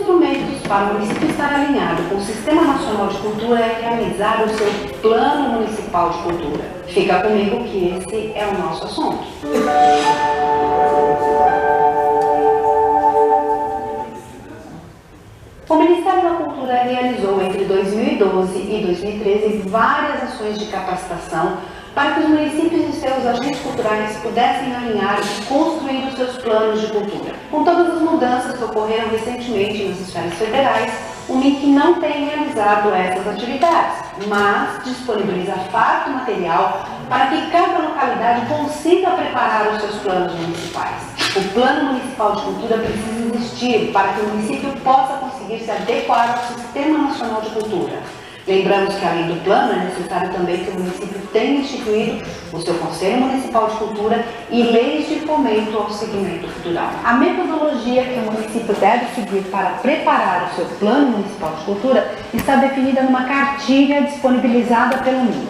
instrumentos para o município estar alinhado com o Sistema Nacional de Cultura é realizar o seu Plano Municipal de Cultura. Fica comigo que esse é o nosso assunto. O Ministério da Cultura realizou entre 2012 e 2013 várias ações de capacitação para que os municípios e seus agentes culturais pudessem alinhar e construir os seus planos de cultura. Com todas as mudanças que ocorreram recentemente nas esferas federais, o MIC não tem realizado essas atividades, mas disponibiliza fato material para que cada localidade consiga preparar os seus planos municipais. O Plano Municipal de Cultura precisa existir para que o município possa conseguir se adequar ao Sistema Nacional de Cultura. Lembramos que, além do plano, é necessário também que o município tenha instituído o seu Conselho Municipal de Cultura e leis de fomento ao segmento cultural. A metodologia que o município deve seguir para preparar o seu Plano Municipal de Cultura está definida numa cartilha disponibilizada pelo MIC.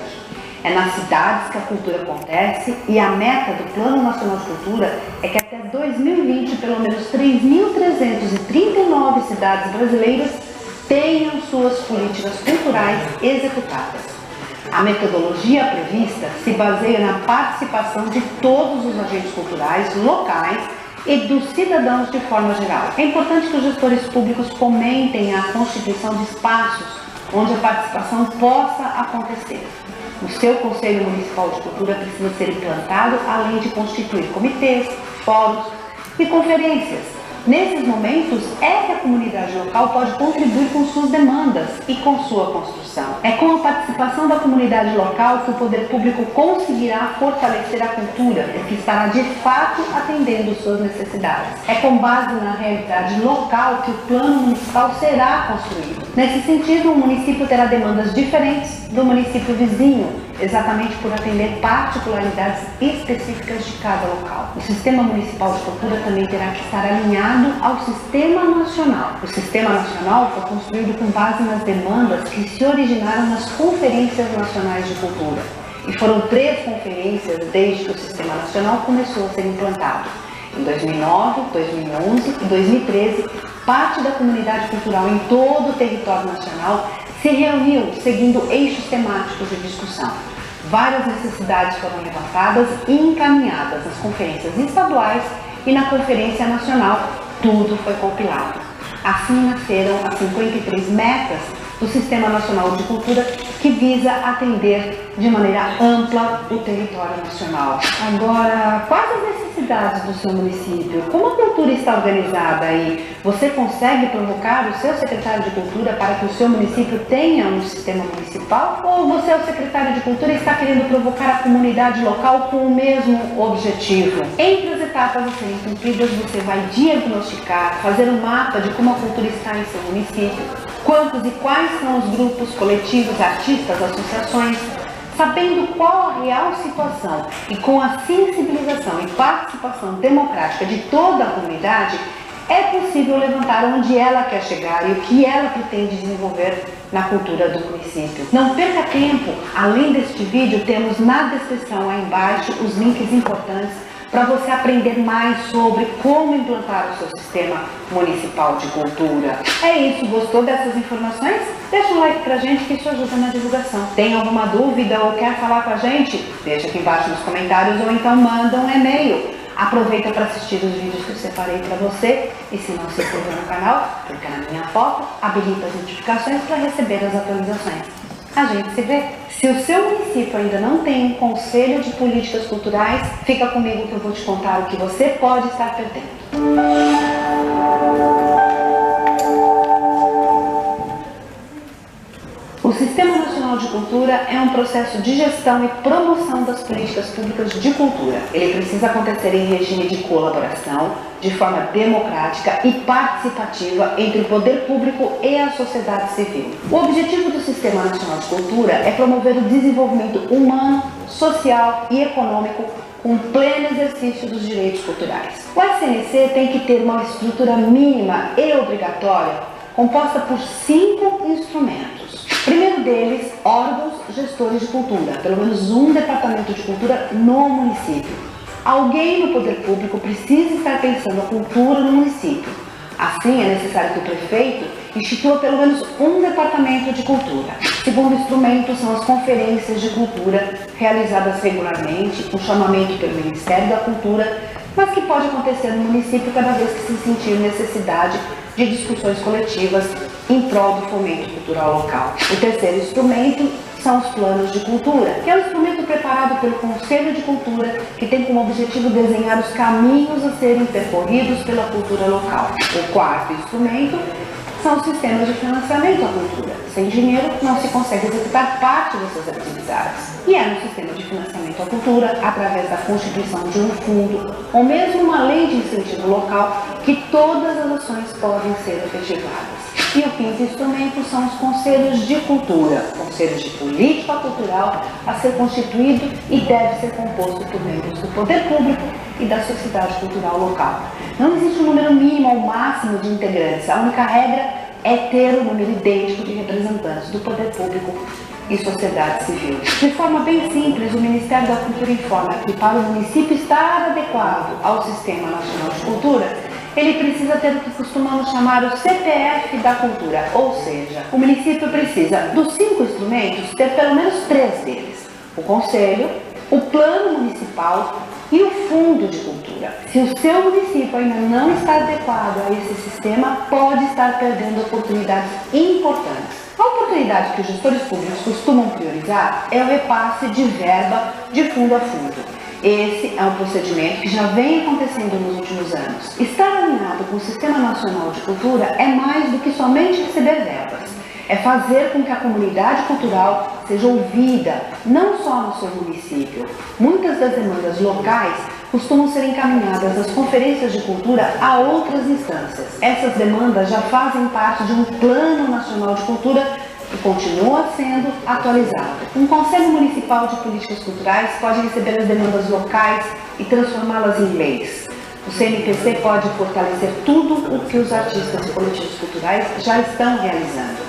É nas cidades que a cultura acontece e a meta do Plano Nacional de Cultura é que até 2020, pelo menos 3.339 cidades brasileiras tenham suas políticas culturais executadas. A metodologia prevista se baseia na participação de todos os agentes culturais locais e dos cidadãos de forma geral. É importante que os gestores públicos fomentem a constituição de espaços onde a participação possa acontecer. O seu Conselho Municipal de Cultura precisa ser implantado, além de constituir comitês, fóruns e conferências. Nesses momentos, é que a comunidade local pode contribuir com suas demandas e com sua construção. É com a participação da comunidade local que o poder público conseguirá fortalecer a cultura, que estará de fato atendendo suas necessidades. É com base na realidade local que o plano municipal será construído. Nesse sentido, o município terá demandas diferentes do município vizinho, exatamente por atender particularidades específicas de cada local. O Sistema Municipal de Cultura também terá que estar alinhado ao Sistema Nacional. O Sistema Nacional foi construído com base nas demandas que se originaram nas Conferências Nacionais de Cultura. E foram 3 conferências desde que o Sistema Nacional começou a ser implantado. Em 2009, 2011 e 2013, parte da comunidade cultural em todo o território nacional se reuniu seguindo eixos temáticos de discussão. Várias necessidades foram levantadas e encaminhadas nas conferências estaduais e na Conferência Nacional. Tudo foi compilado. Assim nasceram as 53 metas do Sistema Nacional de Cultura, que visa atender de maneira ampla o território nacional. Agora, quais as necessidades do seu município? Como a cultura está organizada aí? Você consegue provocar o seu secretário de Cultura para que o seu município tenha um sistema municipal? Ou você é o secretário de Cultura e está querendo provocar a comunidade local com o mesmo objetivo? Entre as etapas a serem cumpridas, você vai diagnosticar, fazer um mapa de como a cultura está em seu município, quantos e quais são os grupos, coletivos, artistas, associações. Sabendo qual a real situação e com a sensibilização e participação democrática de toda a comunidade, é possível levantar onde ela quer chegar e o que ela pretende desenvolver na cultura do município. Não perca tempo! Além deste vídeo, temos na descrição aí embaixo os links importantes para você aprender mais sobre como implantar o seu sistema municipal de cultura. É isso, gostou dessas informações? Deixa um like pra gente que isso ajuda na divulgação. Tem alguma dúvida ou quer falar com a gente? Deixa aqui embaixo nos comentários ou então manda um e-mail. Aproveita para assistir os vídeos que eu separei para você e se não se inscreveu no canal, clica na minha foto, habilita as notificações para receber as atualizações. A gente se vê. Se o seu município ainda não tem um conselho de políticas culturais, fica comigo que eu vou te contar o que você pode estar perdendo. O Sistema Nacional de Cultura é um processo de gestão e promoção das políticas públicas de cultura. Ele precisa acontecer em regime de colaboração, de forma democrática e participativa entre o poder público e a sociedade civil. O objetivo do Sistema Nacional de Cultura é promover o desenvolvimento humano, social e econômico com pleno exercício dos direitos culturais. O SNC tem que ter uma estrutura mínima e obrigatória composta por 5 instrumentos. Primeiro deles, órgãos gestores de cultura, pelo menos um departamento de cultura no município. Alguém no poder público precisa estar pensando a cultura no município. Assim, é necessário que o prefeito institua pelo menos um departamento de cultura. Segundo instrumento são as conferências de cultura, realizadas regularmente, com chamamento pelo Ministério da Cultura, mas que pode acontecer no município cada vez que se sentir necessidade de discussões coletivas em prol do fomento cultural local. O terceiro instrumento são os planos de cultura, que é um instrumento preparado pelo Conselho de Cultura, que tem como objetivo desenhar os caminhos a serem percorridos pela cultura local. O quarto instrumento são os sistemas de financiamento à cultura. Sem dinheiro, não se consegue executar parte dessas atividades. E é no sistema de financiamento à cultura, através da constituição de um fundo, ou mesmo uma lei de incentivo local, que todas as ações podem ser efetivadas. E o quinto instrumento são os conselhos de cultura, conselhos de política cultural, a ser constituído e deve ser composto por membros do poder público e da sociedade cultural local. Não existe um número mínimo ou máximo de integrantes, a única regra é ter um número idêntico de representantes do poder público e sociedade civil. De forma bem simples, o Ministério da Cultura informa que para o município estar adequado ao Sistema Nacional de Cultura, ele precisa ter o que costumamos chamar o CPF da cultura, ou seja, o município precisa dos 5 instrumentos ter pelo menos 3 deles: o conselho, o plano municipal e o fundo de cultura. Se o seu município ainda não está adequado a esse sistema, pode estar perdendo oportunidades importantes. A oportunidade que os gestores públicos costumam priorizar é o repasse de verba de fundo a fundo. Esse é um procedimento que já vem acontecendo nos últimos anos. Estar alinhado com o Sistema Nacional de Cultura é mais do que somente receber verbas. É fazer com que a comunidade cultural seja ouvida, não só no seu município. Muitas das demandas locais costumam ser encaminhadas das conferências de cultura a outras instâncias. Essas demandas já fazem parte de um Plano Nacional de Cultura e continua sendo atualizado. Um Conselho Municipal de Políticas Culturais pode receber as demandas locais e transformá-las em leis. O CNPC pode fortalecer tudo o que os artistas e coletivos culturais já estão realizando.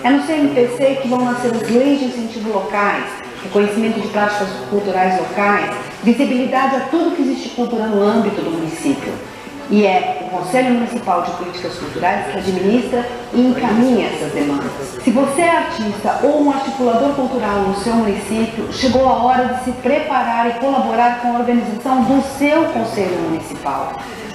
É no CNPC que vão nascer as leis de incentivo locais, reconhecimento de práticas culturais locais, visibilidade a tudo que existe cultura no âmbito do município. E é o Conselho Municipal de Políticas Culturais que administra e encaminha essas demandas. Se você é artista ou um articulador cultural no seu município, chegou a hora de se preparar e colaborar com a organização do seu Conselho Municipal.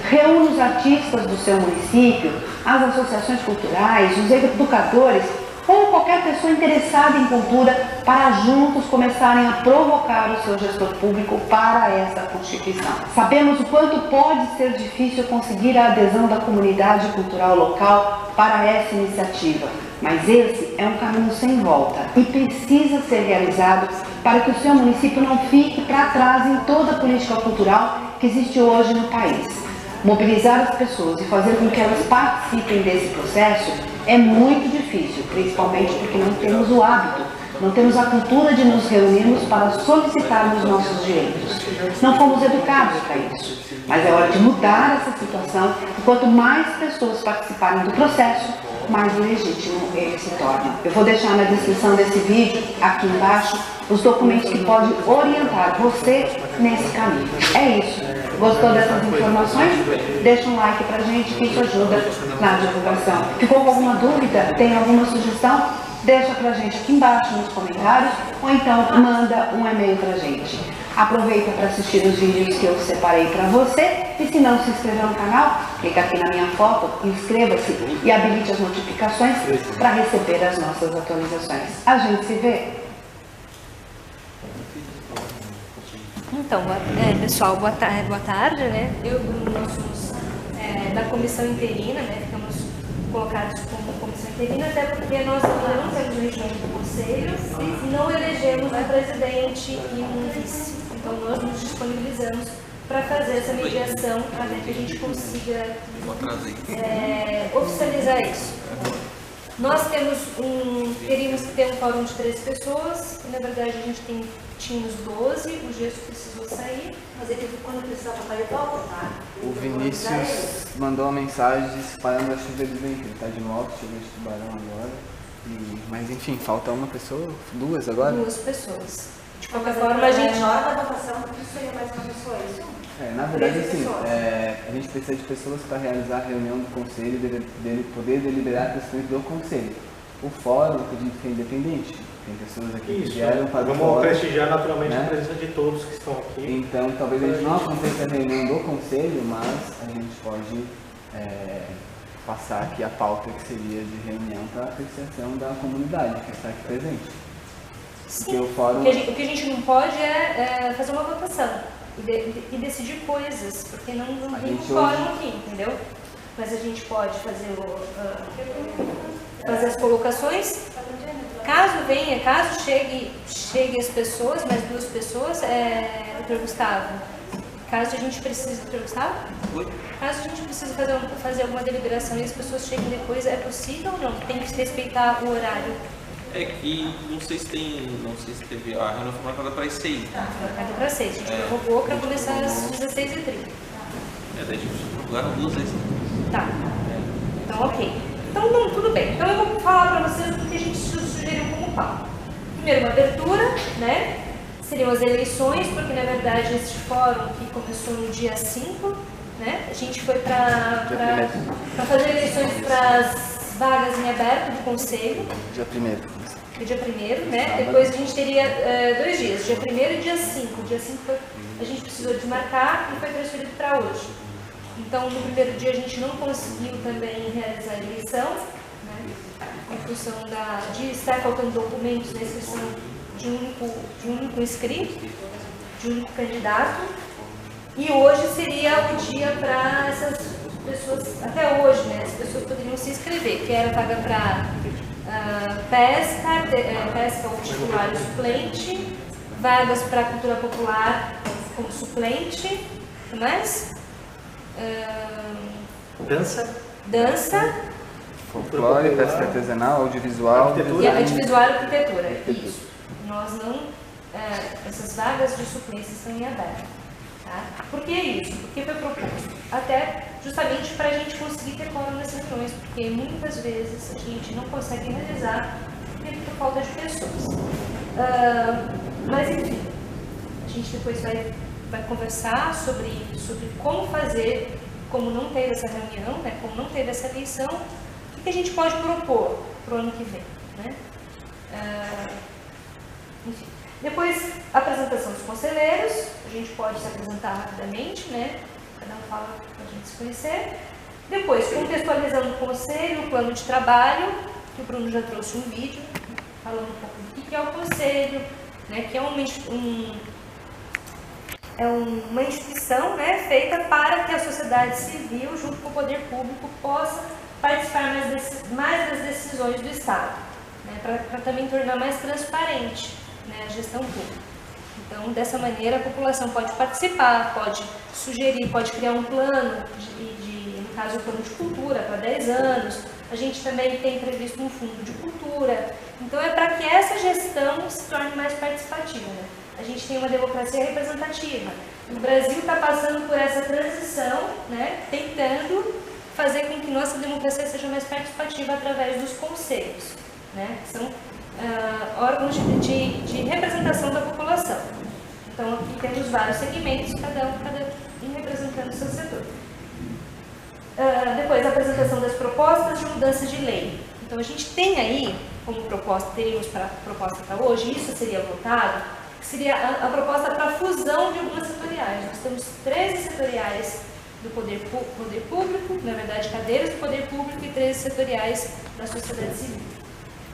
Reúne os artistas do seu município, as associações culturais, os educadores ou qualquer pessoa interessada em cultura para juntos começarem a provocar o seu gestor público para essa Constituição. Sabemos o quanto pode ser difícil conseguir a adesão da comunidade cultural local para essa iniciativa, mas esse é um caminho sem volta e precisa ser realizado para que o seu município não fique para trás em toda a política cultural que existe hoje no país. Mobilizar as pessoas e fazer com que elas participem desse processo é muito difícil, principalmente porque não temos o hábito, não temos a cultura de nos reunirmos para solicitarmos nossos direitos. Não fomos educados para isso, mas é hora de mudar essa situação e quanto mais pessoas participarem do processo, mais legítimo ele se torna. Eu vou deixar na descrição desse vídeo, aqui embaixo, os documentos que podem orientar você nesse caminho. É isso. Gostou dessas informações? Deixa um like pra gente que isso ajuda na divulgação. Ficou com alguma dúvida? Tem alguma sugestão? Deixa pra gente aqui embaixo nos comentários ou então manda um e-mail pra gente. Aproveita para assistir os vídeos que eu separei para você e se não se inscreveu no canal, clica aqui na minha foto, inscreva-se e habilite as notificações para receber as nossas atualizações. A gente se vê! Então, pessoal, boa tarde, né? Eu e o Bruno, nós somos da comissão interina, né? Ficamos colocados como comissão interina, até porque nós ainda não temos região do conselho e não elegemos um presidente e um vice. Então, nós nos disponibilizamos para fazer essa mediação, para ver que a gente consiga oficializar isso. Nós teríamos que ter um quórum de 3 pessoas, e na verdade a gente tínhamos 12, o Gesso precisou sair. Mas ele quando precisava sair, eu votar. O Vinícius mandou uma mensagem falando da chuva de vento, ele está de moto, chegou de Tubarão agora. Mas enfim, falta uma pessoa, 2 agora? 2 pessoas. De qualquer forma, a gente... Na hora da votação, seria mais uma pessoa, isso? Na verdade, 13 assim, pessoas. a gente precisa de pessoas para realizar a reunião do conselho e dele poder deliberar questões do conselho. O fórum, acredito que é independente. Tem pessoas aqui que vieram para o fórum. Vamos prestigiar naturalmente, né? A presença de todos que estão aqui. Então, talvez a gente não aconteça a reunião do conselho, mas a gente pode passar aqui a pauta que seria de reunião para apreciação da comunidade que está aqui presente. Sim, o fórum... o que a gente não pode é fazer uma votação e decidir coisas, porque não tem um fórum aqui, entendeu? Mas a gente pode fazer, fazer as colocações. Caso chegue as pessoas, mais 2 pessoas, doutor Gustavo, caso a gente precise, doutor Gustavo? Oi? Caso a gente precise fazer alguma deliberação e as pessoas cheguem depois, é possível ou não? Tem que respeitar o horário. É que não sei se teve a reunião foi marcada para as 6. Marcada para 6, a gente prorrogou para começar às 16h30. Daí a gente prorrogaram 2 vezes. Tá. Então, ok. Então, não, tudo bem. Então, eu vou falar para vocês o que a gente sugeriu como pauta. Primeiro, uma abertura, né? Seriam as eleições, porque, na verdade, esse fórum que começou no dia 5, né? A gente foi para fazer eleições para as vagas em aberto do conselho. Dia 1º. Dia 1º, né? Depois a gente teria 2 dias, dia 1º e dia 5. Dia 5 a gente precisou desmarcar e foi transferido para hoje. Então, no primeiro dia a gente não conseguiu também realizar a eleição, né? Em função de estar faltando documentos na inscrição de um único inscrito, de um único candidato. E hoje seria o dia para essas pessoas, até hoje, né? As pessoas poderiam se inscrever, que era vaga para pesca ou titular e suplente, vagas para cultura popular como suplente, o que mais? Dança, folclore, pesca artesanal, audiovisual, arquitetura. E audiovisual e arquitetura. Isso. Nós não, essas vagas de suplência estão em aberto. Tá? Por que isso? Porque foi proposto até justamente para a gente conseguir ter quórum nessas reuniões, porque muitas vezes a gente não consegue realizar por falta de pessoas. Mas enfim, a gente depois vai conversar sobre como fazer, como não teve essa reunião, né, como não teve essa eleição, o que a gente pode propor para o ano que vem. Né? Enfim. Depois, a apresentação dos conselheiros, a gente pode se apresentar rapidamente, né? Cada um fala para a gente se conhecer. Depois, contextualizando o conselho, o plano de trabalho, que o Bruno já trouxe um vídeo, falando um pouco do que é o conselho, né? Que é uma instituição, né, feita para que a sociedade civil, junto com o poder público, possa participar mais das decisões do Estado, né? Para também tornar mais transparente, né, a gestão pública. Então, dessa maneira, a população pode participar, pode sugerir, pode criar um plano, no caso, o plano de cultura para 10 anos. A gente também tem previsto um fundo de cultura. Então, é para que essa gestão se torne mais participativa. Né? A gente tem uma democracia representativa. O Brasil está passando por essa transição, né, tentando fazer com que nossa democracia seja mais participativa através dos conselhos, né, que são órgãos de representação da população. Então, aqui temos vários segmentos, cada um representando o seu setor. Depois, a apresentação das propostas de mudança de lei. Então, a gente tem aí, como proposta, teríamos para proposta para hoje, isso seria votado, que seria a proposta para a fusão de algumas setoriais. Nós temos 13 setoriais do poder público, na verdade, cadeiras do poder público e 13 setoriais da sociedade civil.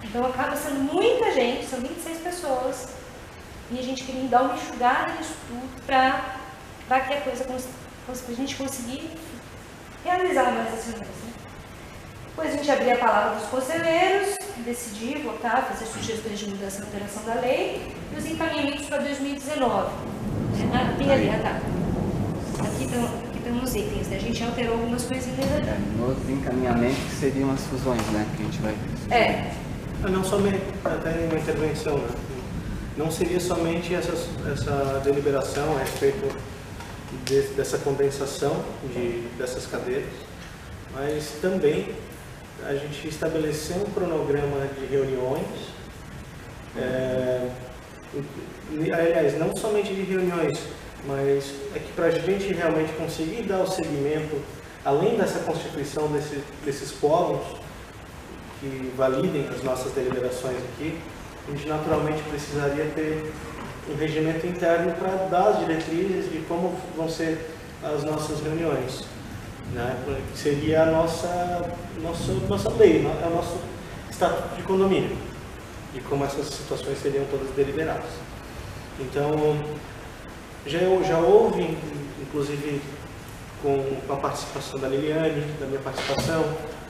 Então, acaba sendo muita gente, são 26 pessoas, e a gente queria dar uma enxugada nisso tudo para que a coisa, para a gente conseguir realizar mais as reuniões. Né? Depois a gente abria a palavra dos conselheiros, decidir, votar, fazer sugestões de mudança e alteração da lei, e os encaminhamentos para 2019. Tem ali, tá. Aqui estão os itens, né? A gente alterou algumas coisinhas ali. Nos encaminhamentos seriam as fusões, né? Que a gente vai... Não somente, até uma intervenção, né? Não seria somente essa deliberação a respeito dessa condensação dessas cadeiras, mas também a gente estabeleceu um cronograma de reuniões, aliás, não somente de reuniões, Mas é que para a gente realmente conseguir dar o seguimento, além dessa constituição desses polos que validem as nossas deliberações aqui, a gente naturalmente precisaria ter um regimento interno para dar as diretrizes de como vão ser as nossas reuniões, né? Que seria a nossa lei, é o nosso estatuto de condomínio, de como essas situações seriam todas deliberadas. Então, já houve, inclusive com a participação da Liliane, da minha participação,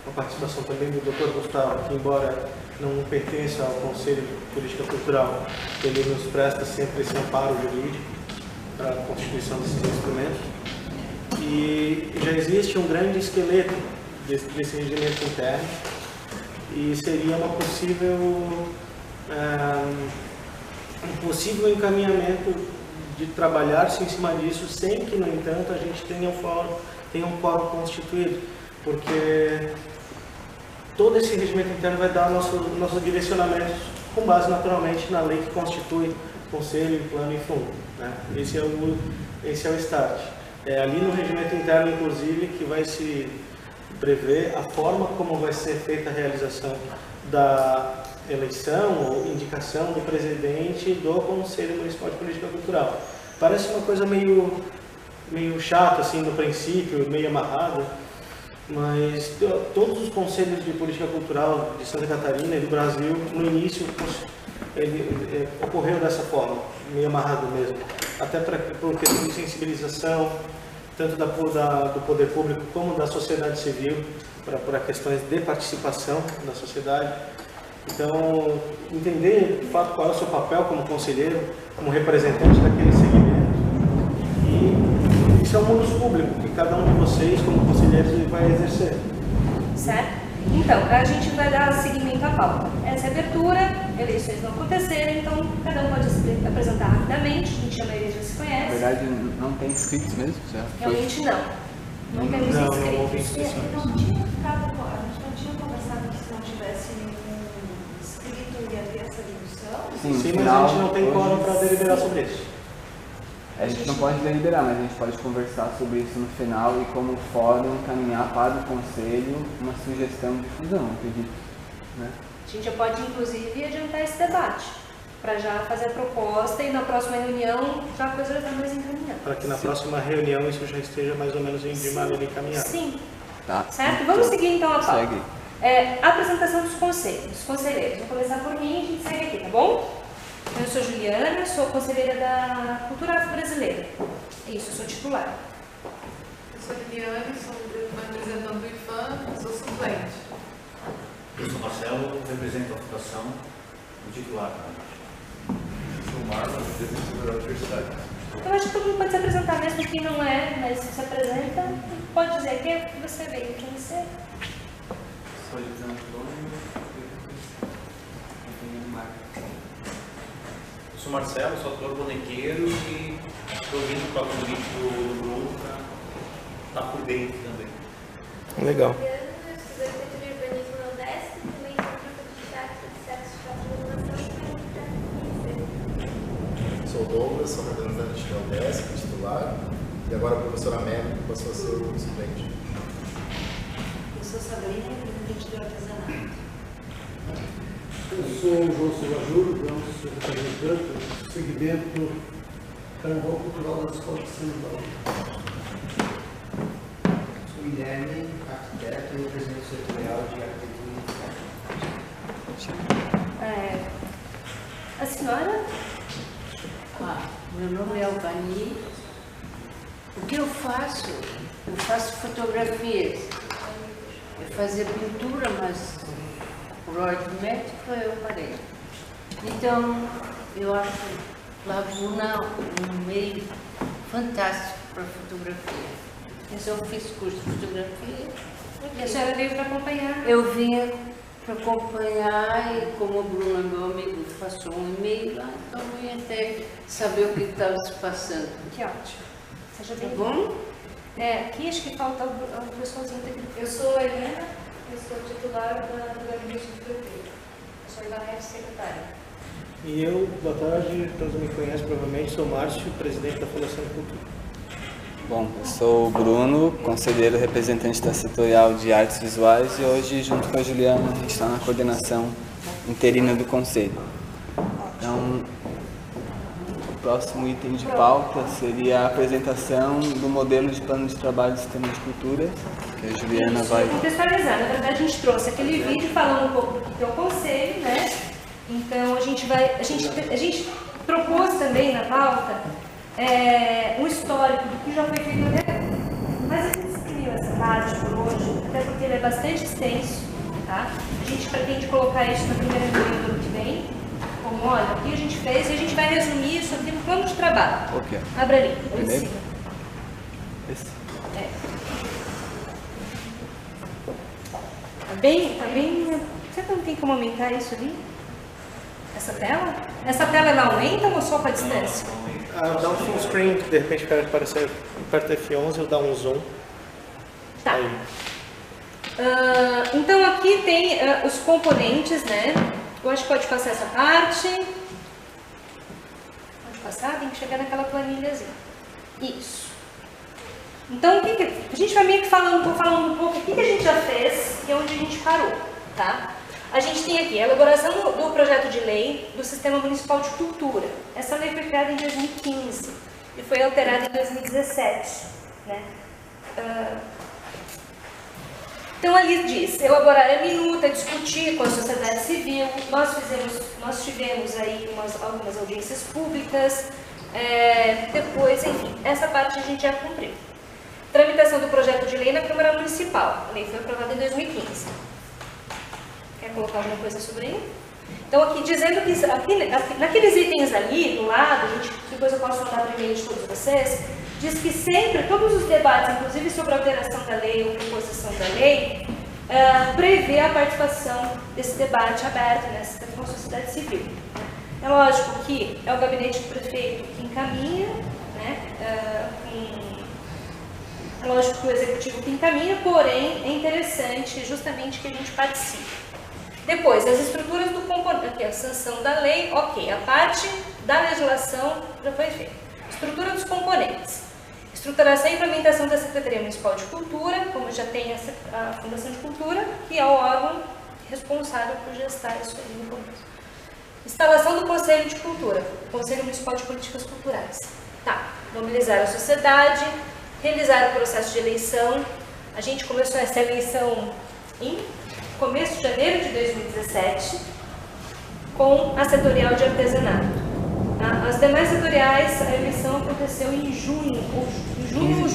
a participação também do Dr. Gustavo, que embora não pertença ao Conselho de Política Cultural, ele nos presta sempre esse amparo jurídico para a constituição desses instrumentos. E já existe um grande esqueleto desse regimento interno e seria um possível encaminhamento de trabalhar-se em cima disso, sem que, no entanto, a gente tenha um fórum constituído, porque todo esse regimento interno vai dar nossos direcionamentos com base, naturalmente, na lei que constitui conselho, plano e fundo, né? Esse é o start. É ali no regimento interno, inclusive, que vai se prever a forma como vai ser feita a realização da eleição ou indicação do presidente do Conselho Municipal de Política Cultural. Parece uma coisa meio chata, assim, no princípio, meio amarrada, mas todos os conselhos de política cultural de Santa Catarina e do Brasil, no início, ocorreu dessa forma, meio amarrado mesmo, até por questão de sensibilização, tanto do poder público como da sociedade civil, para questões de participação da sociedade. Então, entender de fato qual é o seu papel como conselheiro, como representante daquele segmento, e isso é um mundos público que cada um de vocês, como conselheiros, vai exercer. Certo? Então, a gente vai dar seguimento à pauta. Essa é a abertura, eleições não aconteceram, então cada um pode se apresentar rapidamente, a gente, a maioria já se conhece. Na verdade, não tem inscritos mesmo? Já Realmente não. Não temos Não inscritos. houve inscrições. Não tinha ficado agora, a gente não tinha conversado que se não tivesse nenhum inscrito ia ter essa discussão. Sim, mas a gente não tem quórum para deliberar sobre isso. A gente não pode deliberar, mas a gente pode conversar sobre isso no final e, como fórum, encaminhar para o conselho uma sugestão de fusão, acredito, né? A gente já pode, inclusive, adiantar esse debate, para já fazer a proposta e na próxima reunião já a coisa já está mais encaminhada. Para que na próxima reunião isso já esteja mais ou menos de maneira encaminhada. Sim. Tá. Certo? Vamos seguir então a pauta. Segue. Apresentação dos conselheiros. Vou começar por mim e a gente segue aqui, tá bom? Eu sou Juliana, sou conselheira da Cultura Afro-Brasileira. Isso, eu sou titular. Eu sou Liliane, sou representante do IFAM, sou suplente. Eu sou Marcelo, represento a Fundação, o titular. Eu sou Marlon, represento da Universidade. Eu acho que todo mundo pode se apresentar, mesmo quem não é, mas se apresenta, pode dizer que é que você veio, quem você é. Sou José Antônio, Eu sou Marcelo, sou ator bonequeiro e estou vindo para o convite do Bruno para estar por dentro também. Legal. Eu estudei Arquitetura e Urbanismo na UDESC, também sou professora de teatro de sexo de Sou Douglas, sou representante da UDESC, titular, e agora a professora Amélia, que passou a ser o suplente. Eu sou Sabrina, representante do artesanato. Eu sou o João Silva Júlio, sou representante do segmento Carnaval Cultural da Escola de São Paulo. Sou Guilherme, arquiteto e representante setorial de arquitetura. A senhora? Meu nome é Albani. O que eu faço? Eu faço fotografias. Eu fazia pintura, mas por ordem médica eu parei. Então, eu acho Laguna um meio fantástico para fotografia. Então, eu fiz curso de fotografia. E a senhora veio para acompanhar? Eu vinha para acompanhar e, como o Bruno é meu amigo, passou um e-mail lá, então eu ia até saber o que estava se passando. Que ótimo. Seja Tá bem-vindo. bom? Aqui acho que falta o pessoalzinho daqui. Eu sou a Helena, eu sou titular do Gabinete de Prefeito. Eu sou a Ivanete, secretária. E eu, boa tarde, todos me conhecem provavelmente, sou Márcio, presidente da Fundação de Cultura. Bom, eu sou o Bruno, conselheiro representante da setorial de artes visuais e hoje, junto com a Juliana, a gente está na coordenação interina do conselho. Então, o próximo item de pauta seria a apresentação do modelo de plano de trabalho do sistema de cultura, que a Juliana vai... Contextualizar, na verdade a gente trouxe aquele vídeo falando um pouco do que é o conselho, né? Então a gente propôs também na pauta um histórico do que já foi feito até agora. Mas a gente escreveu essa parte por hoje, até porque ele é bastante extenso, tá? A gente pretende colocar isso na primeira reunião do ano que vem, como, olha, o que a gente fez, e a gente vai resumir isso aqui no plano de trabalho. Ok. Abra ali, em Primeiro? cima. Esse. Tá bem... Será que não tem como aumentar isso ali? Essa tela? Essa tela ela aumenta ou só com a distância? Dá um full screen, de repente para aparecer, aperta F11 ou dá um zoom. Tá. Então aqui tem os componentes, né? Eu acho que pode passar essa parte. Pode passar, tem que chegar naquela planilhazinha. Isso. Então o que a gente vai meio que falando um pouco o que a gente já fez e onde a gente parou, tá? A gente tem aqui a elaboração do projeto de lei do Sistema Municipal de Cultura. Essa lei foi criada em 2015 e foi alterada em 2017, né? Então ali diz, elaborar a minuta, discutir com a sociedade civil, nós tivemos aí algumas audiências públicas, depois, enfim, essa parte a gente já cumpriu. Tramitação do projeto de lei na Câmara Municipal, a lei foi aprovada em 2015. Quer colocar alguma coisa sobre ele? Então aqui dizendo que naqueles itens ali, do lado, depois eu posso mandar para o e-mail de todos vocês, diz que sempre, todos os debates, inclusive sobre a alteração da lei ou proposição da lei, prevê a participação desse debate aberto com a sociedade civil. É lógico que é o gabinete do prefeito que encaminha, né, é lógico que o executivo que encaminha, porém é interessante justamente que a gente participe. Depois, as estruturas do componente, aqui a sanção da lei, ok, a parte da legislação já foi feita. Estrutura dos componentes. Estruturação e implementação da Secretaria Municipal de Cultura, como já tem a Fundação de Cultura, que é o órgão responsável por gestar isso aí no começo. Instalação do Conselho de Cultura, Conselho Municipal de Políticas Culturais. Tá, mobilizar a sociedade, realizar o processo de eleição. A gente começou essa eleição em começo de janeiro de 2017, com a setorial de artesanato. As demais setoriais, a eleição aconteceu em junho, ou julho?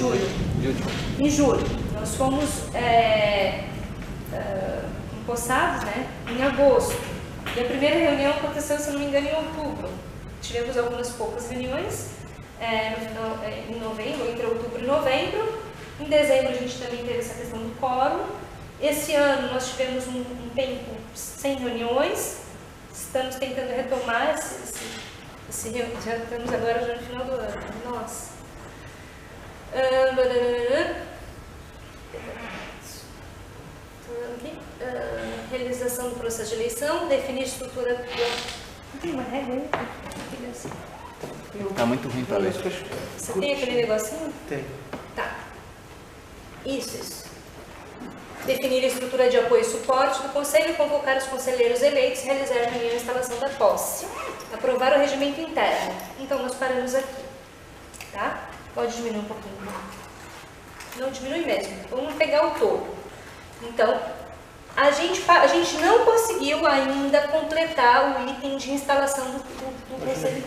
Em julho. Nós fomos empossados, né, em agosto. E a primeira reunião aconteceu, se não me engano, em outubro. Tivemos algumas poucas reuniões em novembro, entre outubro e novembro. Em dezembro a gente também teve essa questão do quórum. Esse ano nós tivemos um tempo sem reuniões, estamos tentando retomar já estamos agora já no final do ano. Nossa. Realização do processo de eleição, definir a estrutura do... Não tem uma regra aí? Tá muito ruim para ler. Você tem aquele negocinho? Tem. Tá. Isso. Definir a estrutura de apoio e suporte do Conselho, convocar os conselheiros eleitos, realizar a reunião e instalação da posse. Aprovar o regimento interno. Então, nós paramos aqui. Tá? Pode diminuir um pouquinho. Não diminui mesmo. Vamos pegar o todo. Então, a gente não conseguiu ainda completar o item de instalação do Conselho.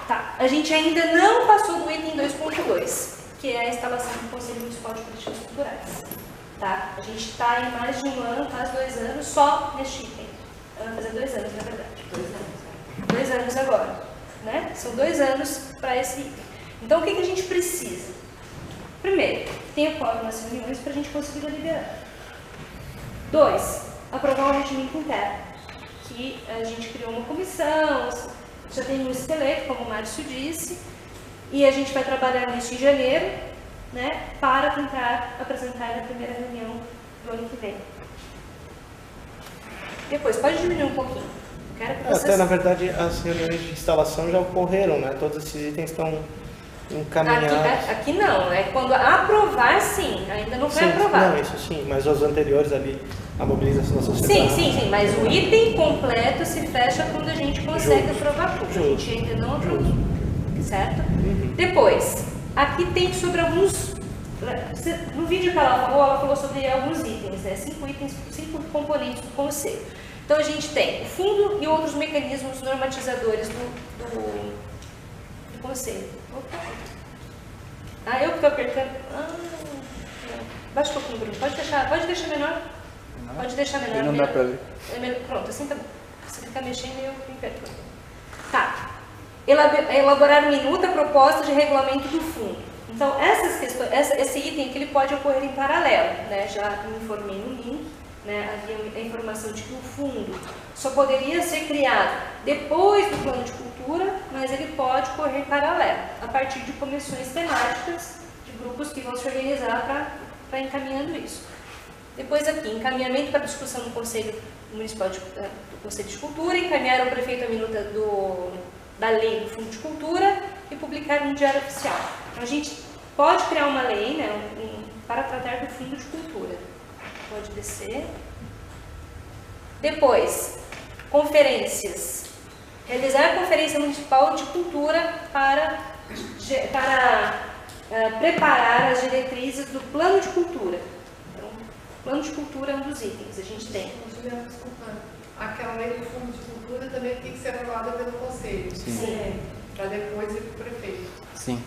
Tá, a gente ainda não passou do item 2.2, que é a instalação do Conselho Municipal de Políticas Culturais. Tá? A gente está em mais de um ano, quase 2 anos, só neste item. Vai fazer 2 anos, na verdade. 2 anos. 2 anos agora. Né? São 2 anos para esse item. Então, o que a gente precisa? Primeiro, ter quórum nas reuniões para a gente conseguir deliberar. 2, aprovar o regimento interno, que a gente criou uma comissão, já tem um esqueleto, como o Márcio disse, e a gente vai trabalhar nisso em janeiro, né, para tentar apresentar na primeira reunião do ano que vem. Depois, pode diminuir um pouquinho. Quero que vocês... Até, na verdade, as reuniões de instalação já ocorreram, né? Todos esses itens estão encaminhados. Aqui não, é quando aprovar, sim, ainda não foi aprovado. Não, isso sim, mas os anteriores ali, a mobilização da sociedade. Sim, mas o item completo se fecha quando a gente consegue aprovar tudo. A gente ainda não aprovou, certo? Depois, aqui tem sobre alguns... No vídeo que ela falou sobre alguns itens, né? 5 itens, 5 componentes do conselho. Então a gente tem o fundo e outros mecanismos normatizadores do conselho. Opa. Eu que estou apertando. Baixa um pouquinho, Bruno. Pode deixar menor? Pode deixar menor. Não dá para ler. Pronto, assim tá bom. Você fica mexendo e eu aperto. Tá. Elaborar minuta proposta de regulamento do fundo. Então, essas questões, esse item aqui ele pode ocorrer em paralelo, né? Já informei no link, né? Havia a informação de que o fundo só poderia ser criado depois do plano de cultura, mas ele pode correr em paralelo, a partir de comissões temáticas, de grupos que vão se organizar para encaminhando isso. Depois aqui, encaminhamento para discussão no Conselho Municipal do Conselho de Cultura, encaminhar ao prefeito a minuta da lei do Fundo de Cultura e publicar no Diário Oficial. Então, a gente pode criar uma lei, né, para tratar do Fundo de Cultura. Pode descer. Depois, conferências. Realizar a Conferência Municipal de Cultura para preparar as diretrizes do Plano de Cultura. Então, o Plano de Cultura é um dos itens. A gente tem. Juliana, desculpa. Aquela lei do Fundo de Cultura também tem que ser aprovada pelo Conselho. Sim. Para depois ir para o prefeito. Sim.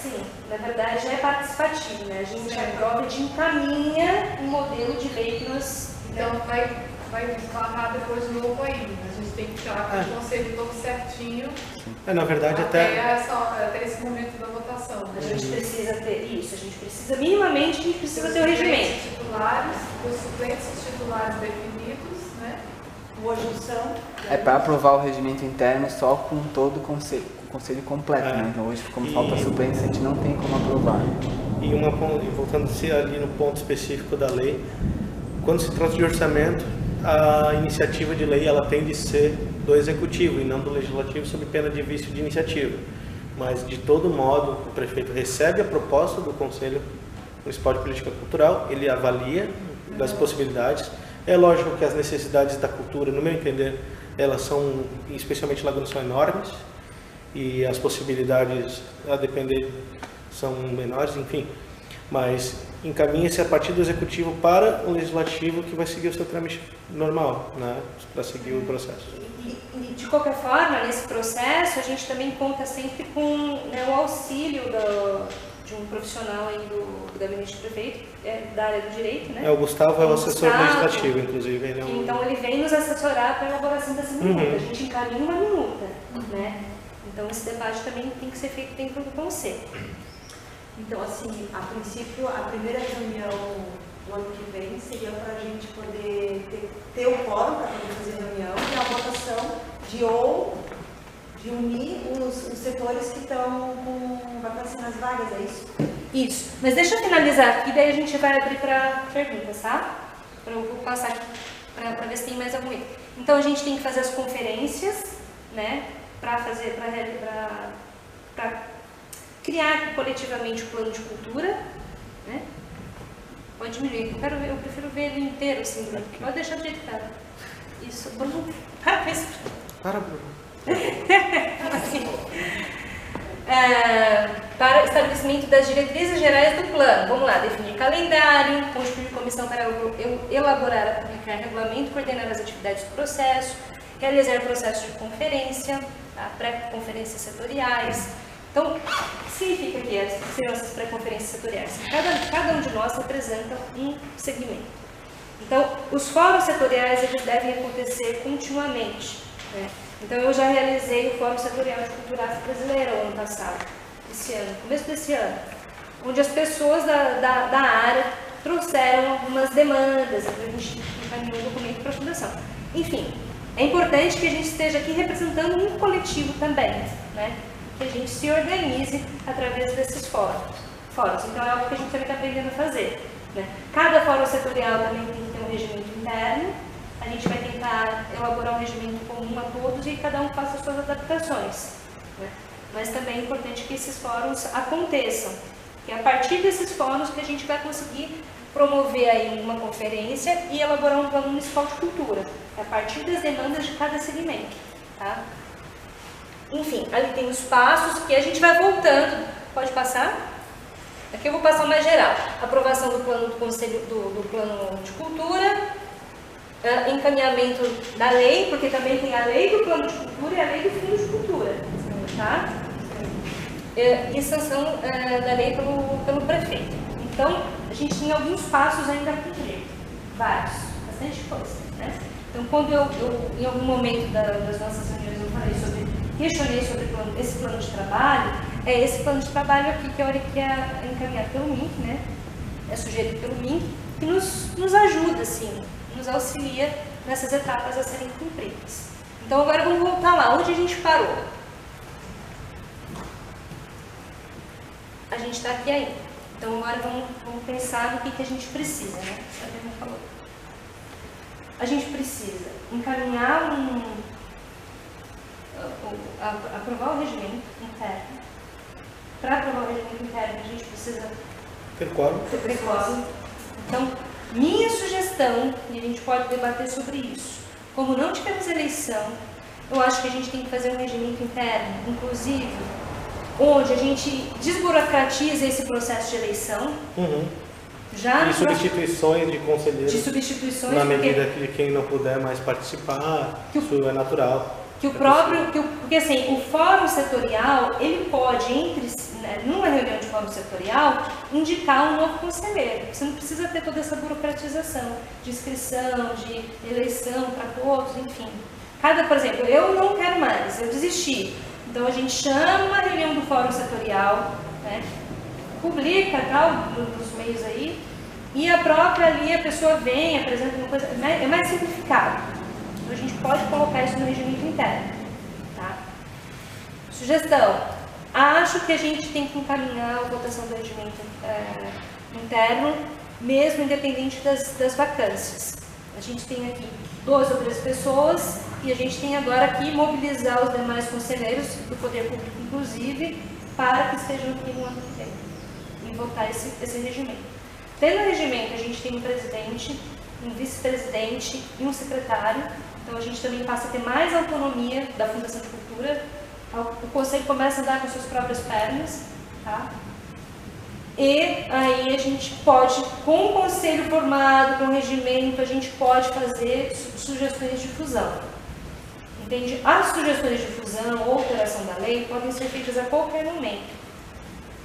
Sim. Na verdade, já é participativo, né? A gente aprova e encaminha um modelo de lei que nós... Então, vai esbarrar depois de novo ainda. A gente tem que tirar com o Conselho todo certinho. Na verdade, até esse momento da votação. A gente precisa ter isso. A gente precisa, minimamente, a gente precisa ter o regimento. Os suplentes titulares definidos, né? Boa junção. É para aprovar o regimento interno só com todo o conselho completo, né? Então hoje, como falta suplência, a gente não tem como aprovar. E voltando-se ali no ponto específico da lei, quando se trata de orçamento, a iniciativa de lei ela tem de ser do executivo e não do legislativo, sob pena de vício de iniciativa. Mas de todo modo, o prefeito recebe a proposta do Conselho Municipal de Política Cultural, ele avalia das possibilidades. É lógico que as necessidades da cultura, no meu entender, elas são, especialmente Laguna, são enormes e as possibilidades, a depender, são menores, enfim. Mas encaminha-se a partir do executivo para o legislativo, que vai seguir o seu trâmite normal, né, para seguir o processo. E de qualquer forma, nesse processo, a gente também conta sempre com, né, o auxílio de um profissional aí do gabinete do prefeito, da área do direito, né? O Gustavo é o assessor legislativo, inclusive. Ele Então, ele vem nos assessorar para a elaboração dessa minuta. A gente encaminha uma minuta, né? Então, esse debate também tem que ser feito dentro do Conselho. Então, assim, a princípio, a primeira reunião do ano que vem seria para a gente poder ter o quórum para poder fazer reunião e a votação de unir os setores que estão com vacância nas vagas, é isso? Isso. Mas deixa eu finalizar aqui, daí a gente vai abrir para perguntas, tá? Eu vou passar aqui para ver se tem mais algum item. Então, a gente tem que fazer as conferências, né? Para criar coletivamente o plano de cultura, né? Pode diminuir. Eu prefiro ver ele inteiro, assim. Pode deixar do jeito que tá. Isso, Bruno. Para, Bruno. Assim. Para estabelecimento das diretrizes gerais do plano. Vamos lá, definir calendário, constituir comissão para elaborar e publicar regulamento, coordenar as atividades do processo, realizar processos de conferência, pré-conferências setoriais. Então, significa que seriam essas pré-conferências setoriais. Cada um de nós representa um segmento. Então, os fóruns setoriais eles devem acontecer continuamente, né? Então, eu já realizei o Fórum Setorial de Cultura Afro-Brasileira o ano passado, esse ano, começo desse ano, onde as pessoas da área trouxeram algumas demandas, a gente encaminhou um documento para a fundação. Enfim, é importante que a gente esteja aqui representando um coletivo também, né? Que a gente se organize através desses fóruns. Então, é algo que a gente também está aprendendo a fazer, né? Cada fórum setorial também tem que ter um regimento interno, a gente vai tentar elaborar um regimento comum a todos e cada um faça as suas adaptações, né? Mas também é importante que esses fóruns aconteçam, que é a partir desses fóruns que a gente vai conseguir promover aí uma conferência e elaborar um plano municipal de cultura, a partir das demandas de cada segmento, tá? Enfim, ali tem os passos que a gente vai voltando. Pode passar? Aqui eu vou passar o mais geral. Aprovação do plano do Conselho do plano de cultura, encaminhamento da lei, porque também tem a lei do plano de cultura e a lei do fundo de cultura, tá? E sanção da lei pelo prefeito. Então, a gente tem alguns passos ainda a cumprir, vários, bastante coisa, né? Então, quando eu em algum momento das nossas reuniões eu questionei sobre esse plano de trabalho, é esse plano de trabalho aqui que é encaminhado pelo MINC, né? É sugerido pelo MINC, que nos ajuda, assim, nos auxilia nessas etapas a serem cumpridas. Então, agora vamos voltar lá, onde a gente parou. A gente está aqui ainda. Então, agora vamos pensar no que a gente precisa, né? A Adriana falou. A gente precisa encaminhar aprovar o regimento interno. Para aprovar o regimento interno, a gente precisa ter quórum. Então, minha sugestão, e a gente pode debater sobre isso, como não tivemos eleição, eu acho que a gente tem que fazer um regimento interno, inclusive, onde a gente desburocratiza esse processo de eleição. Já de substituições de conselheiros. De substituições. Na medida que quem não puder mais participar, isso é natural. Porque assim, o fórum setorial, ele pode, numa reunião de fórum setorial, indicar um novo conselheiro. Você não precisa ter toda essa burocratização de inscrição, de eleição para todos, enfim. Por exemplo, eu não quero mais, eu desisti. Então a gente chama uma reunião do fórum setorial, né, publica tal, nos meios aí, e a própria ali, a pessoa vem, apresenta uma coisa, é mais simplificado. A gente pode colocar isso no regimento interno, tá? Sugestão. Acho que a gente tem que encaminhar a votação do regimento interno, mesmo independente das vacâncias. A gente tem aqui 2 ou 3 pessoas e a gente tem agora que mobilizar os demais conselheiros do Poder Público, inclusive, para que estejam aqui no ano que vem e votar esse regimento. Tendo o regimento, a gente tem um presidente, um vice-presidente e um secretário. Então, a gente também passa a ter mais autonomia da Fundação de Cultura. O Conselho começa a andar com suas próprias pernas, tá? E aí a gente pode, com o Conselho formado, com o regimento, a gente pode fazer sugestões de fusão. Entende? As sugestões de fusão ou alteração da lei podem ser feitas a qualquer momento.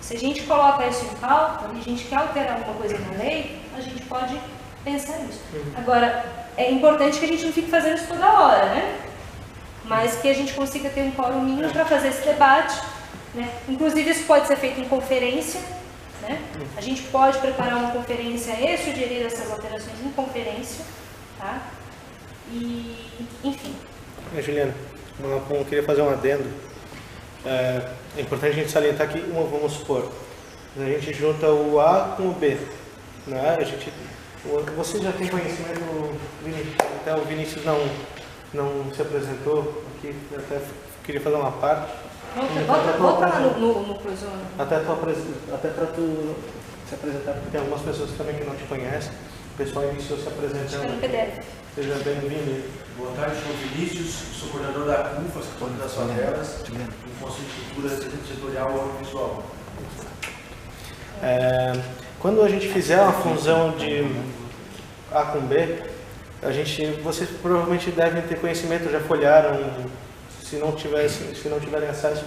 Se a gente coloca isso em pauta e a gente quer alterar alguma coisa na lei, a gente pode pensar nisso. Agora, é importante que a gente não fique fazendo isso toda hora, né? Mas que a gente consiga ter um quórum mínimo para fazer esse debate, né? Inclusive, isso pode ser feito em conferência, né? A gente pode preparar uma conferência e sugerir essas alterações em conferência, tá? E, enfim. Juliana, eu queria fazer um adendo. É importante a gente salientar que, vamos supor, a gente junta o A com o B, né? Você já tem conhecimento, até o Vinícius não se apresentou aqui, até queria fazer uma parte. Volta lá no Cruzone. Até para tu se apresentar, porque tem algumas pessoas também que não te conhecem. O pessoal iniciou se apresentando. No PDF. Seja bem-vindo. Boa tarde, sou o Vinícius, sou coordenador da CUFA, Escritório das Favelas, do Conselho de Cultura Setorial Audiovisual. Quando a gente fizer uma fusão de A com B, vocês provavelmente devem ter conhecimento, já folharam. Se não tiverem acesso,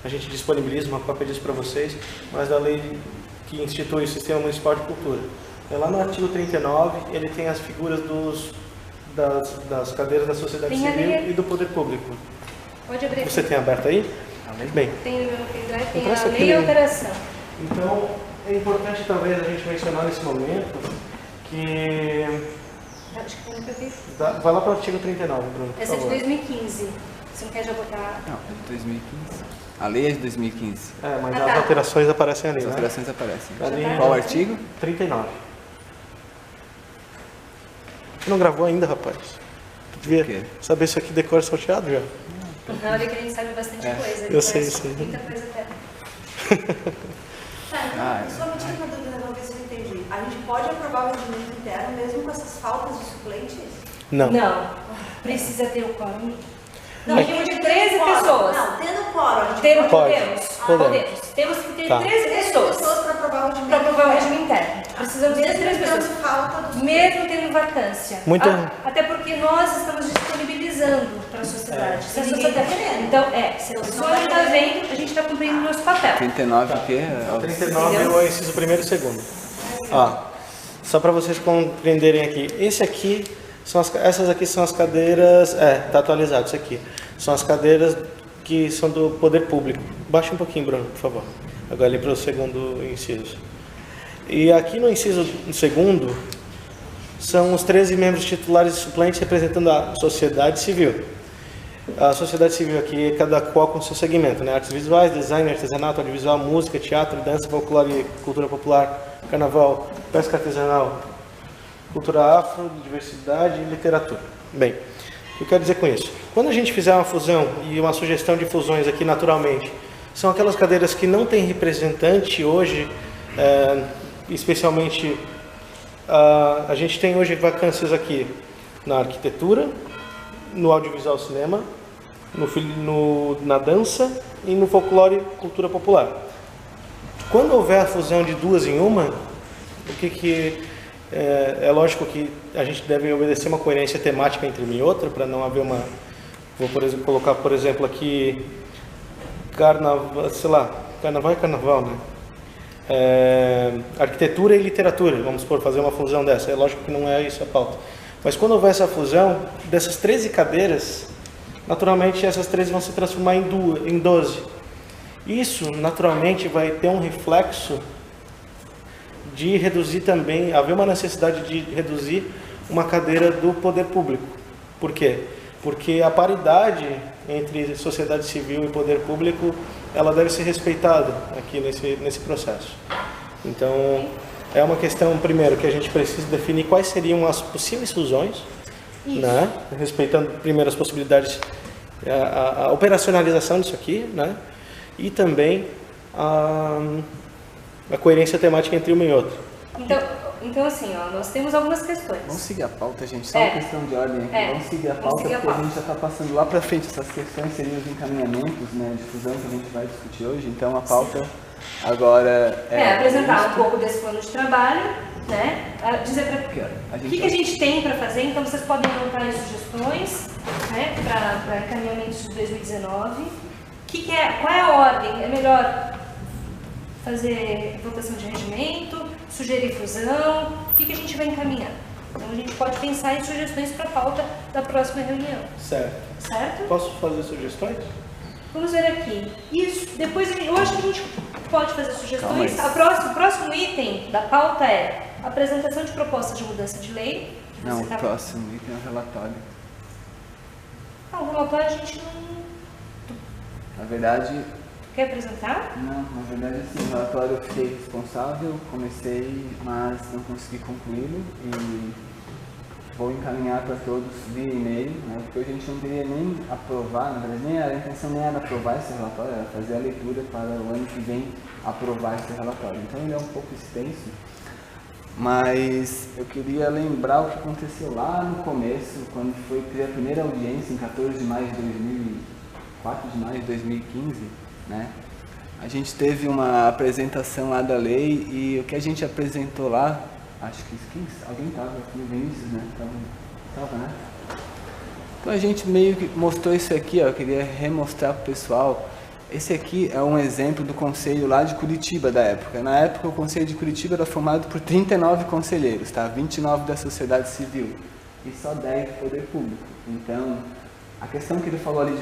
a gente disponibiliza uma cópia disso para vocês, mas da lei que institui o Sistema Municipal de Cultura. Lá no artigo 39, ele tem as figuras das cadeiras da sociedade civil e do poder público. Pode abrir. Você tem aberto aí? Bem. Tem no meu pendrive, tem a lei e a alteração. Então, é importante talvez a gente mencionar nesse momento que... Acho que nunca vi. Vai lá para o artigo 39, Bruno. Essa é de 2015. Você não quer já botar... Não, é de 2015. A lei é de 2015. Mas as alterações aparecem ali, As né? alterações aparecem. Ali, qual artigo? 39. Você não gravou ainda, rapaz? devia saber isso aqui de cor salteado já. Olha que a gente sabe bastante coisa. Eu sei. Muita coisa até. Só me tira uma dúvida, não ver se eu entendi. A gente pode aprovar o regimento interno mesmo com essas faltas de suplentes? Não. Não. Precisa ter o quórum. Não, mínimo de 13 pessoas. Não, tendo quórum, a gente Podemos. Temos que ter 13 pessoas para aprovar o regimento para aprovar o regime interno. Precisamos ter 13 pessoas. Mesmo tendo vacância. Muito. Até porque nós estamos disponibilizando para a sociedade. Se a sociedade... Então, se a pessoa está vendo, a gente está cumprindo o nosso papel. 39 o quê? 39 é o inciso 1º e 2º. Só para vocês compreenderem aqui. Essas aqui são as cadeiras... tá atualizado isso aqui. São as cadeiras que são do poder público. Baixa um pouquinho, Bruno, por favor. Agora ali para o segundo inciso. E aqui no inciso 2º, são os 13 membros titulares e suplentes representando a sociedade civil. A sociedade civil aqui, cada qual com seu segmento, né? Artes visuais, design, artesanato, audiovisual, música, teatro, dança, folclore, cultura popular, carnaval, pesca artesanal, cultura afro, diversidade e literatura. Bem, o que eu quero dizer com isso? Quando a gente fizer uma fusão e uma sugestão de fusões aqui naturalmente, são aquelas cadeiras que não têm representante hoje, especialmente a gente tem hoje vacâncias aqui na arquitetura, no audiovisual cinema, na dança e no folclore cultura popular. Quando houver a fusão de duas em uma, é lógico que a gente deve obedecer uma coerência temática entre uma e outra, para não haver uma... Vou, por exemplo, colocar, por exemplo, aqui carnaval, carnaval é carnaval, né? Arquitetura e literatura, vamos supor, fazer uma fusão dessa. É lógico que não é isso a pauta. Mas quando houver essa fusão, dessas 13 cadeiras, naturalmente essas 13 vão se transformar em 12. Isso, naturalmente, vai ter um reflexo de reduzir também, haver uma necessidade de reduzir uma cadeira do poder público. Por quê? Porque a paridade entre sociedade civil e poder público, ela deve ser respeitada aqui nesse processo. Então, é uma questão, primeiro, que a gente precisa definir quais seriam as possíveis fusões, né? Respeitando primeiro as possibilidades, a operacionalização disso aqui, né? E também a coerência temática entre uma e outra. Então assim, nós temos algumas questões. Vamos seguir a pauta, gente. Só uma questão de ordem aqui. Vamos seguir a pauta, porque a gente já está passando lá para frente. Essas questões seriam os encaminhamentos, né, de fusão que a gente vai discutir hoje. Então a pauta agora apresentar um pouco desse plano de trabalho, né? Dizer para o que a gente tem para fazer. Então vocês podem anotar aí sugestões, né, para encaminhamentos de 2019. Qual é a ordem? É melhor fazer votação de regimento, sugerir fusão? O que a gente vai encaminhar? Então a gente pode pensar em sugestões para a pauta da próxima reunião. Certo. Posso fazer sugestões? Vamos ver aqui. Isso, depois eu acho que a gente pode fazer sugestões. O próximo item da pauta é apresentação de propostas de mudança de lei. Não, o próximo item é o relatório. O relatório a gente não... Na verdade... Quer apresentar? Não, na verdade, assim, o relatório eu fiquei responsável, comecei, mas não consegui concluí-lo e vou encaminhar para todos via e-mail, né, porque a gente não queria nem aprovar, na verdade, a intenção nem era aprovar esse relatório, era fazer a leitura para o ano que vem aprovar esse relatório. Então ele é um pouco extenso, mas eu queria lembrar o que aconteceu lá no começo, quando foi a primeira audiência, em 14 de maio de 4 de maio de 2015, né? A gente teve uma apresentação lá da lei e o que a gente apresentou lá, acho que alguém estava aqui, o Vinícius, né? Tava, né? Então a gente meio que mostrou isso aqui, ó, eu queria remostrar para o pessoal. Esse aqui é um exemplo do conselho lá de Curitiba da época. Na época o conselho de Curitiba era formado por 39 conselheiros, tá? 29 da sociedade civil e só 10 do poder público. Então, a questão que ele falou ali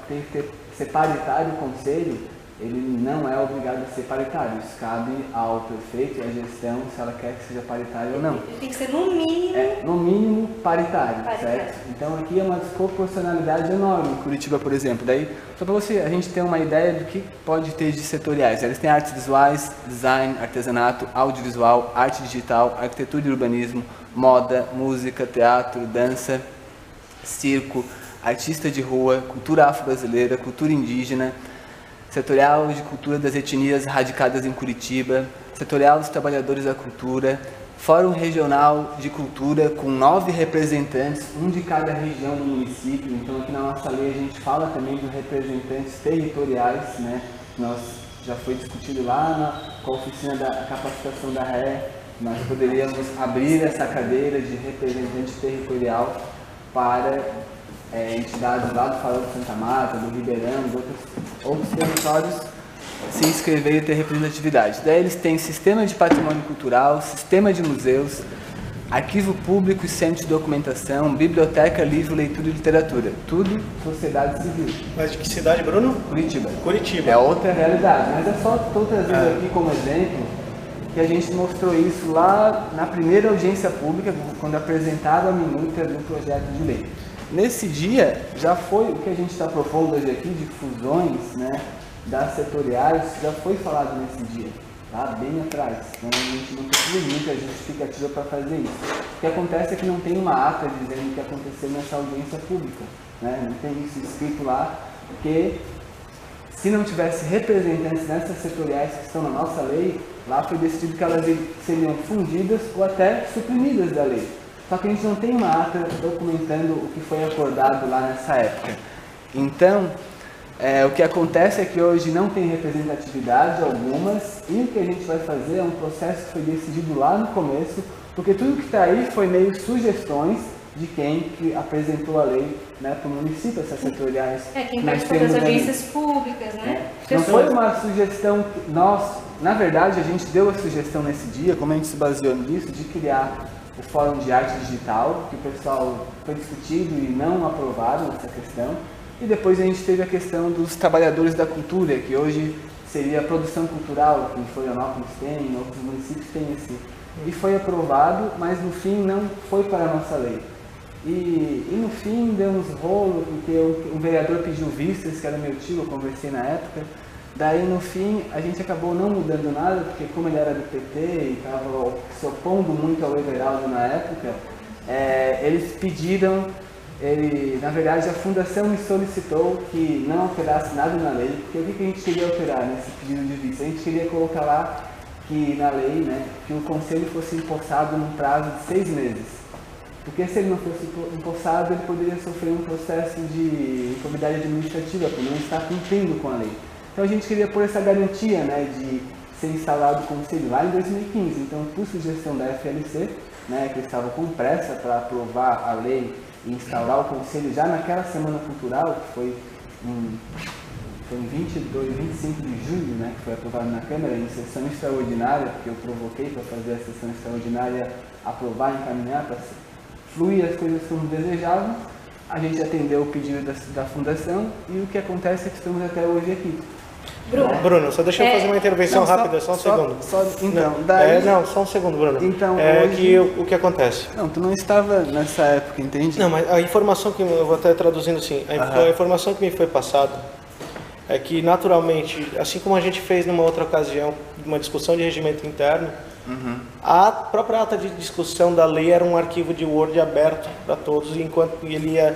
tem que ser paritário o conselho, ele não é obrigado a ser paritário. Isso cabe ao prefeito e à gestão se ela quer que seja paritário ou não. Ele tem que ser no mínimo... no mínimo paritário, certo? Então aqui é uma desproporcionalidade enorme. Curitiba, por exemplo. Daí, só para a gente ter uma ideia do que pode ter de setoriais. Eles têm artes visuais, design, artesanato, audiovisual, arte digital, arquitetura e urbanismo, moda, música, teatro, dança, circo, artista de rua, cultura afro-brasileira, cultura indígena, setorial de cultura das etnias radicadas em Curitiba, setorial dos trabalhadores da cultura, fórum regional de cultura com 9 representantes, um de cada região do município. Então aqui na nossa lei a gente fala também dos representantes territoriais, né? Nós já foi discutido lá com a oficina da capacitação da RE, nós poderíamos abrir essa cadeira de representante territorial para entidades lá do Farol de Santa Marta, do Ribeirão, de outros territórios se inscrever e ter representatividade. Daí eles têm sistema de patrimônio cultural, sistema de museus, arquivo público e centro de documentação, biblioteca, livro, leitura e literatura. Tudo sociedade civil. Mas de que cidade, Bruno? Curitiba. Curitiba. É outra realidade, mas eu só estou trazendo aqui como exemplo que a gente mostrou isso lá na primeira audiência pública, quando apresentaram a minuta do projeto de lei. Nesse dia, já foi o que a gente está propondo hoje aqui, de fusões, né, das setoriais, já foi falado nesse dia, tá? Bem atrás. Então a gente não precisa de muita justificativa para fazer isso. O que acontece é que não tem uma ata dizendo o que aconteceu nessa audiência pública, né? Não tem isso escrito lá, porque se não tivesse representantes nessas setoriais que estão na nossa lei, lá foi decidido que elas seriam fundidas ou até suprimidas da lei. Só que a gente não tem uma ata documentando o que foi acordado lá nessa época. Então, o que acontece é que hoje não tem representatividade algumas, e o que a gente vai fazer é um processo que foi decidido lá no começo, porque tudo que está aí foi meio sugestões de quem que apresentou a lei, né, para o município, essas setoriais. Quem participou das audiências públicas, né? Não foi uma sugestão, na verdade, a gente deu a sugestão nesse dia, como a gente se baseou nisso, de criar o Fórum de Arte Digital, que o pessoal foi discutido e não aprovado essa questão. E depois a gente teve a questão dos trabalhadores da cultura, que hoje seria a produção cultural, que em Florianópolis tem, em outros municípios tem esse. E foi aprovado, mas no fim não foi para a nossa lei. E no fim deu uns rolos, porque o vereador pediu vistas, que era meu tio, eu conversei na época. Daí no fim a gente acabou não mudando nada, porque como ele era do PT e estava se opondo muito ao Everaldo na época, eles pediram, na verdade a fundação me solicitou que não alterasse nada na lei, porque o que a gente queria alterar nesse pedido de vista? A gente queria colocar lá que na lei, né, que o conselho fosse empossado num prazo de 6 meses. Porque se ele não fosse empossado, ele poderia sofrer um processo de improbidade administrativa, por não estar cumprindo com a lei. Então a gente queria pôr essa garantia, né, de ser instalado o conselho lá em 2015. Então, por sugestão da FLC, né, que estava com pressa para aprovar a lei e instaurar o conselho já naquela semana cultural, que foi em 25 de julho, né, que foi aprovado na Câmara, em sessão extraordinária, porque eu provoquei para fazer a sessão extraordinária, aprovar, encaminhar para fluir as coisas como desejávamos. A gente atendeu o pedido da Fundação e o que acontece é que estamos até hoje aqui. Bruno, só deixa eu fazer uma intervenção rápida, só um segundo. Só um segundo, Bruno. Então, hoje... o que acontece? Não, tu não estava nessa época, entende? Não, mas a informação que eu vou até traduzindo assim, a informação que me foi passada é que naturalmente, assim como a gente fez numa outra ocasião, uma discussão de regimento interno, a própria ata de discussão da lei era um arquivo de Word aberto para todos, enquanto ele ia,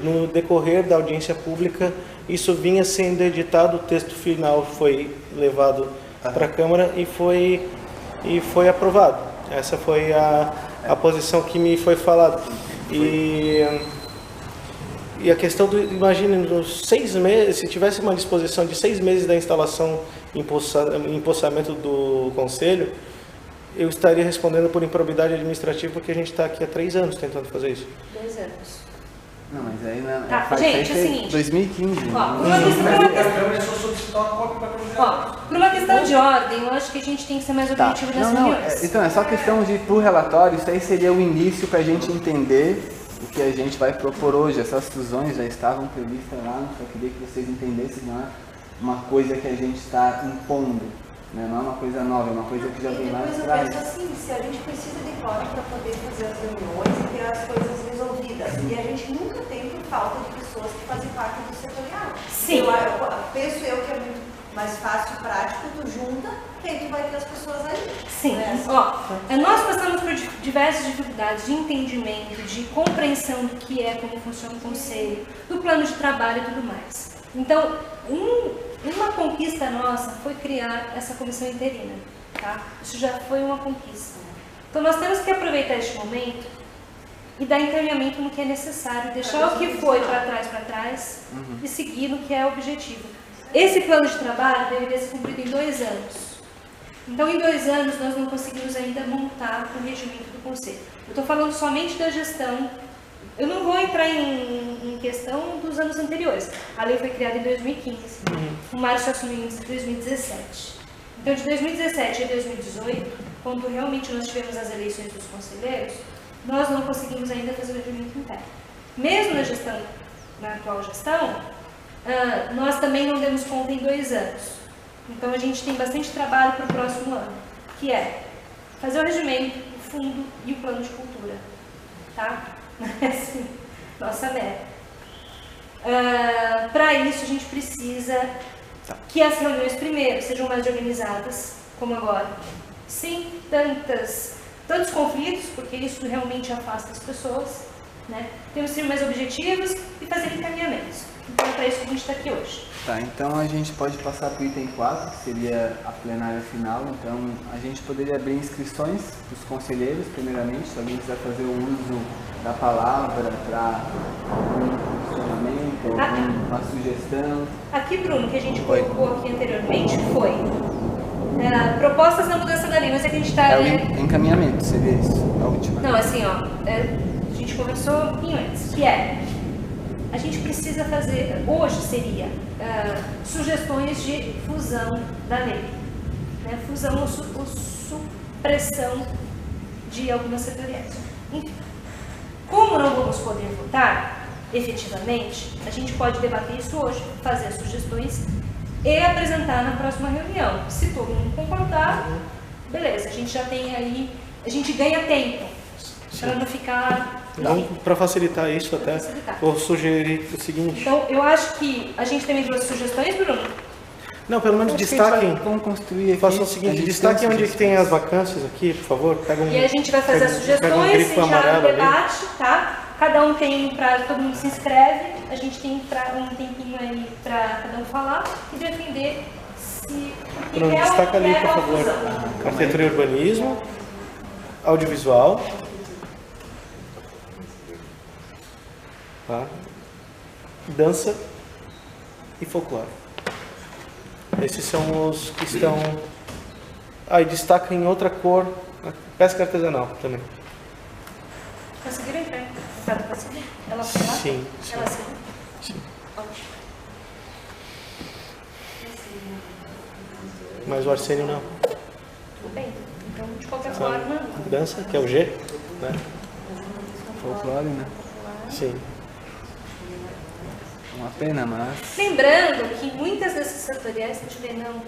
no decorrer da audiência pública, isso vinha sendo editado, o texto final foi levado para a Câmara e foi aprovado. Essa foi a posição que me foi falada. E a questão do, imagine, nos 6 meses, se tivesse uma disposição de 6 meses da instalação e empossamento do Conselho, eu estaria respondendo por improbidade administrativa, porque a gente está aqui há 3 anos tentando fazer isso. 2 anos. Não, mas aí não. Tá, gente, é o seguinte. 2015. Por uma questão de ordem, eu acho que a gente tem que ser mais objetivo nas reuniões. Então, é só questão de ir pro relatório, isso aí seria o início para a gente entender o que a gente vai propor hoje. Essas fusões já estavam previstas lá, só queria que vocês entendessem, não é uma coisa que a gente está impondo. Não é uma coisa nova, é uma coisa que já vem lá atrás. Eu penso assim, se a gente precisa de quórum para poder fazer as reuniões e ter as coisas resolvidas, e a gente nunca tem por falta de pessoas que fazem parte do setorial. Sim. Penso eu que é muito mais fácil, prático, tu junta, que aí tu vai ter as pessoas aí. Sim, ó, nós passamos por diversas dificuldades de entendimento, de compreensão do que é, como funciona o conselho, do plano de trabalho e tudo mais. Então, uma conquista nossa foi criar essa comissão interina, tá? Isso já foi uma conquista. Então, nós temos que aproveitar este momento e dar encaminhamento no que é necessário, deixar o que foi para trás e seguir no que é objetivo. Esse plano de trabalho deveria ser cumprido em 2 anos. Então, em 2 anos, nós não conseguimos ainda montar o regimento do conselho. Eu estou falando somente da gestão. Eu não vou entrar em questão dos anos anteriores. A lei foi criada em 2015. O Márcio assumiu em 2017. Então, de 2017 a 2018, quando realmente nós tivemos as eleições dos conselheiros, nós não conseguimos ainda fazer o regimento interno. Mesmo na atual gestão, nós também não demos conta em 2 anos. Então, a gente tem bastante trabalho para o próximo ano, que é fazer o regimento, o fundo e o plano de cultura. Tá? Assim, nossa meta. Para isso, a gente precisa que as reuniões primeiro sejam mais organizadas, como agora, sem tantos conflitos, porque isso realmente afasta as pessoas, né? Temos que ser mais objetivos e fazer encaminhamentos. Então, é para isso que a gente está aqui hoje. Tá, então a gente pode passar para o item 4, que seria a plenária final. Então, a gente poderia abrir inscrições para os conselheiros, primeiramente, se alguém quiser fazer o uso da palavra para algum questionamento, alguma sugestão. Aqui, Bruno, que a gente colocou aqui anteriormente, foi propostas na mudança da lei, mas é que a gente está... o encaminhamento, seria isso, a última. Não, assim, ó, a gente conversou um pouquinho antes, que a gente precisa fazer, hoje seria, sugestões de fusão da lei, né? Fusão ou supressão de algumas setoriais. Enfim, como não vamos poder votar, efetivamente, a gente pode debater isso hoje, fazer as sugestões e apresentar na próxima reunião. Se todo mundo concordar, beleza, a gente já tem aí, a gente ganha tempo, para não ficar... Então, para facilitar isso até, vou sugerir o seguinte... Então, eu acho que a gente também trouxe sugestões, Bruno? Não, pelo menos destaquem. Vamos construir aqui. Façam o seguinte, destaquem onde tem as vacâncias aqui, por favor. E a gente vai fazer as sugestões, a gente abre o debate, tá? Cada um tem um prazo, todo mundo se inscreve, a gente tem um tempinho aí para cada um falar e defender se... Bruno, destaca ali, por favor, arquitetura e urbanismo, audiovisual, tá? Dança e folclore. Esses são os que estão... e destaca em outra cor, pesca artesanal também. Conseguiram entrar? Ela foi lá? Sim. Ela sim? Mas o Arsênio não. Tudo bem. Então, de qualquer forma... Dança, que é o G, né? Folclore, né? Sim. Uma pena, mas... Lembrando que muitas dessas setoriais, a gente vê, não,